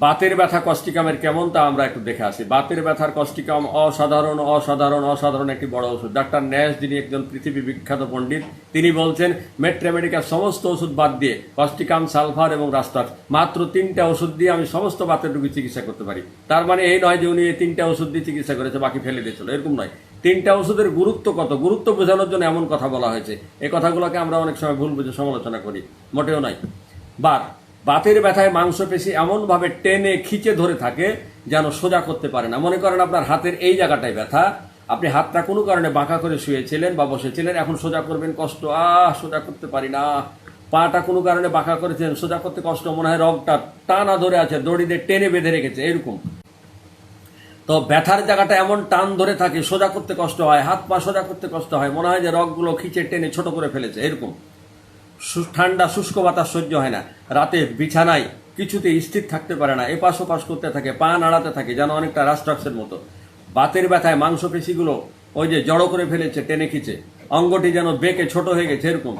বাতের ব্যথা কস্টিকামের কেমন তা আমরা একটু দেখে আসি। বাতের ব্যথার কস্টিকাম অসাধারণ অসাধারণ অসাধারণ একটি বড় ওষুধ। ডাক্তার ন্যাশ, যিনি একজন পৃথিবী বিখ্যাত পণ্ডিত, তিনি বলছেন মেট্রামেডিকার সমস্ত ওষুধ বাদ দিয়ে কস্টিকাম, সালফার এবং রাস্টার মাত্র 3টা ওষুধ দিয়ে আমি সমস্ত বাতের রোগী চিকিৎসা করতে পারি। তার মানে এই নয় যে উনি এই 3টা ওষুধ দিয়ে চিকিৎসা করেছে বাকি ফেলে দিয়েছিল, এরকম নয়। 3টা ওষুধের গুরুত্ব কত, গুরুত্ব বোঝানোর জন্য এমন কথা বলা হয়েছে। এই কথাগুলোকে আমরা অনেক সময় ভুল বুঝে সমালোচনা করি, মোটেও নয়। বাতের ব্যথায় মাংসপেশি এমনভাবে টেনে খিচে ধরে থাকে যেন সোজা করতে পারে না। মনে করেন আপনার হাতের এই জায়গাটায় ব্যথা, আপনি হাতটা কোনো কারণে বাঁকা করে শুয়েছিলেন বা বসেছিলেন, এখন সোজা করবেন কষ্ট, সোজা করতে পারি না। পাটা কোনো কারণে বাঁকা করেছেন, সোজা করতে কষ্ট, মনে হয় রগটা টানা ধরে আছে, দড়ি দিয়ে টেনে বেঁধে রেখেছে, এরকম। তো ব্যথার জায়গাটা এমন টান ধরে থাকে, সোজা করতে কষ্ট হয়, হাত পা সোজা করতে কষ্ট হয়, মনে হয় যে রগগুলো খিচে টেনে ছোট করে ফেলেছে, এরকম। ঠান্ডা শুষ্ক বাতাস সহ্য হয় না, রাতে বিছানায় কিছুতে স্থির থাকতে পারে না, এপাশ ওপাশ করতে থাকে, পা নাড়াতে থাকে, যেন অনেকটা রাস্ট্রাক্সের মতো। বাতের ব্যথায় মাংসপেশিগুলো ওই যে জড়ো করে ফেলেছে, টেনে খিচে, অঙ্গটি যেন বেঁকে ছোট হয়ে গেছে, এরকম।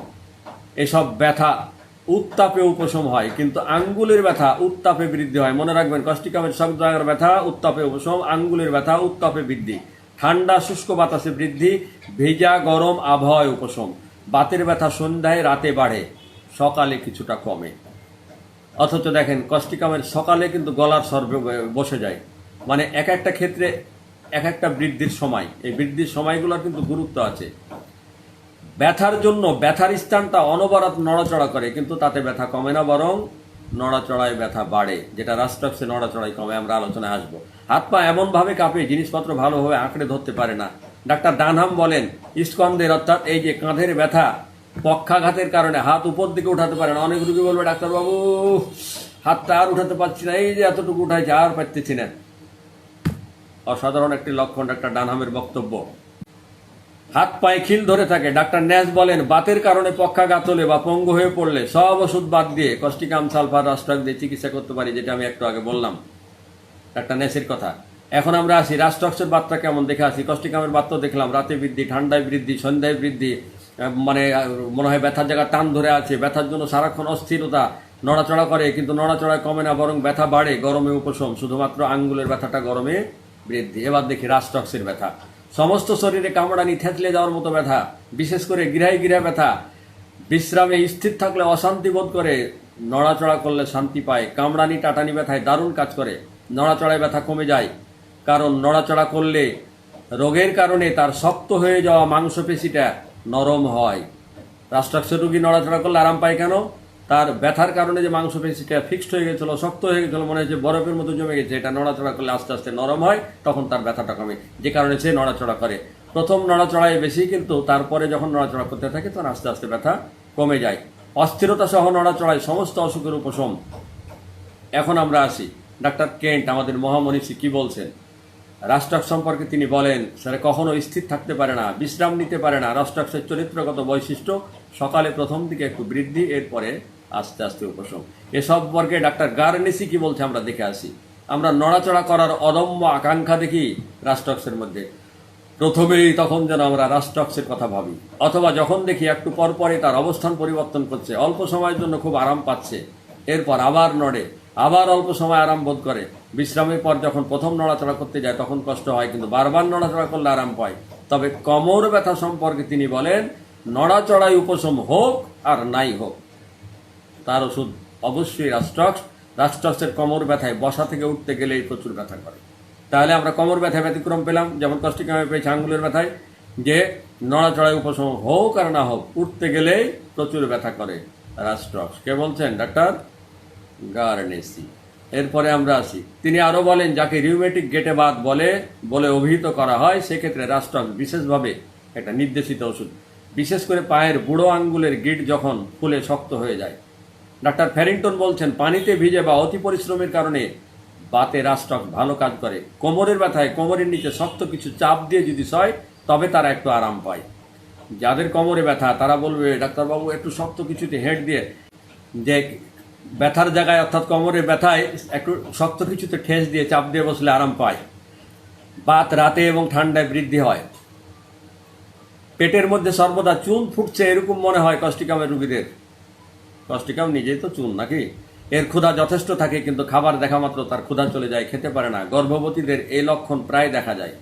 এসব ব্যথা উত্তাপে উপশম হয়, কিন্তু আঙ্গুলের ব্যথা উত্তাপে বৃদ্ধি হয়। মনে রাখবেন, কস্টিকামের সব জায়গার ব্যথা উত্তাপে উপশম, আঙ্গুলের ব্যথা উত্তাপে বৃদ্ধি। ঠান্ডা শুষ্ক বাতাসে বৃদ্ধি, ভেজা গরম আবহাওয়ায় উপশম। বাতের ব্যথা সন্ধ্যায় রাতে বাড়ে, সকালে কিছুটা কমে। অথচ দেখেন কস্টিকামের সকালে কিন্তু গলার স্বর বসে যায়। মানে এক একটা ক্ষেত্রে এক একটা বৃদ্ধির সময়, এই বৃদ্ধির সময়গুলোর কিন্তু গুরুত্ব আছে। ব্যথার জন্য ব্যথার স্থানটা অনবরত নড়াচড়া করে, কিন্তু তাতে ব্যথা কমে না, বরং নড়াচড়ায় ব্যথা বাড়ে, যেটা রাস্ট্রাক্সে নড়াচড়ায় কমে। আমরা আলোচনায় আসবো। হাত পা এমনভাবে কাঁপে, জিনিসপত্র ভালোভাবে আঁকড়ে ধরতে পারে না। ডাক্তার ডানহাম বলেন স্কন্ধের, অর্থাৎ এই যে কাঁধের ব্যথা, পক্ষাঘাতের কারণে হাত উপর দিকে উঠাতে পারে না। অনেক রুগী বলবে, ডাক্তারবাবু হাতটা আর উঠাতে পারছি না, এই যে এতটুকু উঠাইছে আর পারতেছি না। অসাধারণ একটি লক্ষণ ডাক্তার ডানহামের বক্তব্য। হাত পায়ে খিল ধরে থাকে। ডাক্তার ন্যাশ বলেন বাতের কারণে পক্ষাঘাত হলে বা পঙ্গু হয়ে পড়লে সব ওষুধ বাদ দিয়ে কস্টিকাম, সালফার, রাস্ট্রাক দিয়ে চিকিৎসা করতে পারি, যেটা আমি একটু আগে বললাম, ডাক্তার ন্যাশের কথা। এখন আমরা আসি রাস্ট্রাক্সের বাতটা কেমন দেখে আসি। কস্টিকামের বাত তো দেখলাম, রাতে বৃদ্ধি, ঠান্ডায় বৃদ্ধি, সন্ধ্যায় বৃদ্ধি, মানে মনে হয় ব্যথার জায়গা টান ধরে আছে, ব্যথার জন্য সারাক্ষণ অস্থিরতা, নড়াচড়া করে কিন্তু নড়াচড়ায় কমে না, বরং ব্যথা বাড়ে, গরমে উপশম, শুধুমাত্র আঙ্গুলের ব্যথাটা গরমে বৃদ্ধি। এবার দেখি রাস্ট্রাক্সের ব্যথা। সমস্ত শরীরে কামড়ানি, থেতলে যাওয়ার মতো ব্যথা, বিশেষ করে গিরায় ব্যথা। বিশ্রামে স্থির থাকলে অশান্তি বোধ করে, নড়াচড়া করলে শান্তি পায়। কামড়ানি, টাটানি ব্যথায় দারুণ কাজ করে, নড়াচড়ায় ব্যথা কমে যায়। কারণ নড়াচড়া করলে রোগের কারণে তার শক্ত হয়ে যাওয়া মাংসপেশিটা নরম হয়। রাস্ট্রাক্সের রোগী নড়াচড়া করলে আরাম পায় কেন? তার ব্যথার কারণে যে মাংসপেশিটা ফিক্সড হয়ে গেছিল, শক্ত হয়ে গেছিল, মনে হচ্ছে বরফের মতো জমে গেছে, এটা নড়াচড়া করলে আস্তে আস্তে নরম হয়, তখন তার ব্যথাটা কমে, যে কারণে সে নড়াচড়া করে। প্রথম নড়াচড়ায় বেশি, কিন্তু তারপরে যখন নড়াচড়া করতে থাকে তখন আস্তে আস্তে ব্যথা কমে যায়। অস্থিরতা সহ নড়াচড়ায় সমস্ত অসুখের উপশম। এখন আমরা আসি ডাক্তার কেন্ট, আমাদের মহামনীষী, কি বলছেন রাস্ট্রাক্স সম্পর্কে। তিনি বলেন স্যার কখনো স্থির থাকতে পারে না, বিশ্রাম নিতে পারে না। রাস্ট্রাক্সের চরিত্রগত বৈশিষ্ট্য, সকালে প্রথম দিকে একটু বৃদ্ধি, এরপরে আস্তে আস্তে উপশম। এ সম্পর্কে ডাক্তার গার্নেসি কি বলছে আমরা দেখে আসি। আমরা নড়াচড়া করার অদম্য আকাঙ্ক্ষা দেখি রাস্ট্রাক্সের মধ্যে। প্রথমেই তখন যেন আমরা রাস্ট্রাক্সের কথা ভাবি, অথবা যখন দেখি একটু পরপরই তার অবস্থান পরিবর্তন করছে, অল্প সময়ের জন্য খুব আরাম পাচ্ছে, এরপর আবার নড়ে, আবার অল্প সময় আরাম বোধ করে। বিশ্রামের পর যখন প্রথম নড়াচড়া করতে যায় তখন কষ্ট হয়, কিন্তু বারবার নড়াচড়া করলে আরাম পায়। তবে কোমর ব্যথা সম্পর্কে তিনি বলেন নড়াচড়ায় উপশম হোক আর নাই হোক, তার ওষুধ অবশ্যই রাস্ট্রাক্স। রাস্ট্রাক্সের কোমর ব্যথায় বসা থেকে উঠতে গেলেই প্রচুর ব্যথা করে। তাহলে আমরা কোমর ব্যথায় ব্যতিক্রম পেলাম, যেমন কস্টিকামে পেয়েছি আঙ্গুলের ব্যথায়, যে নড়াচড়ায় উপশম হোক আর না হোক, উঠতে গেলেই প্রচুর ব্যথা করে রাস্ট্রাক্স। কে বলছেন? ডাক্তার গার্নেসি। এরপরে আমরা আসি, তিনি আরো বলেন যাকে রিউমেটিক গেটে বাত বলে অভিহিত করা হয়, সেক্ষেত্রে রাস্ট্রাক্স বিশেষভাবে একটা নির্দেশিত ওষুধ। বিশেষ করে পায়ের বুড়ো আঙ্গুলের গিট যখন ফুলে শক্ত হয়ে যায়। ডাক্তার ফ্যারিংটন বলছেন পানিতে ভিজে বা অতি পরিশ্রমের কারণে বাতে রাস্ট্রাক্স ভালো কাজ করে। কোমরের ব্যথায় কোমরের নিচে শক্ত কিছু চাপ দিয়ে যদি সয়, তবে তারা একটু আরাম পায়। যাদের কোমরে ব্যথা তারা বলবে ডাক্তারবাবু একটু শক্ত কিছুতে হেঁট দিয়ে, যে ব্যথার জায়গায় অর্থাৎ কোমরের ব্যথায় একটু শক্ত কিছুতে ঠেস দিয়ে চাপ দিয়ে বসলে আরাম পায়। বাত রাতে এবং ঠান্ডায় বৃদ্ধি হয়। পেটের মধ্যে সর্বদা চুন ফুটছে এরকম মনে হয় কস্টিকামের রোগীদের। কস্টিকাম নিজেই তো চুন নাকি? এর ক্ষুধা যথেষ্ট থাকে কিন্তু খাবার দেখা মাত্র তার ক্ষুধা চলে যায়, খেতে পারে না। গর্ভবতীদের এই লক্ষণ প্রায় দেখা যায়।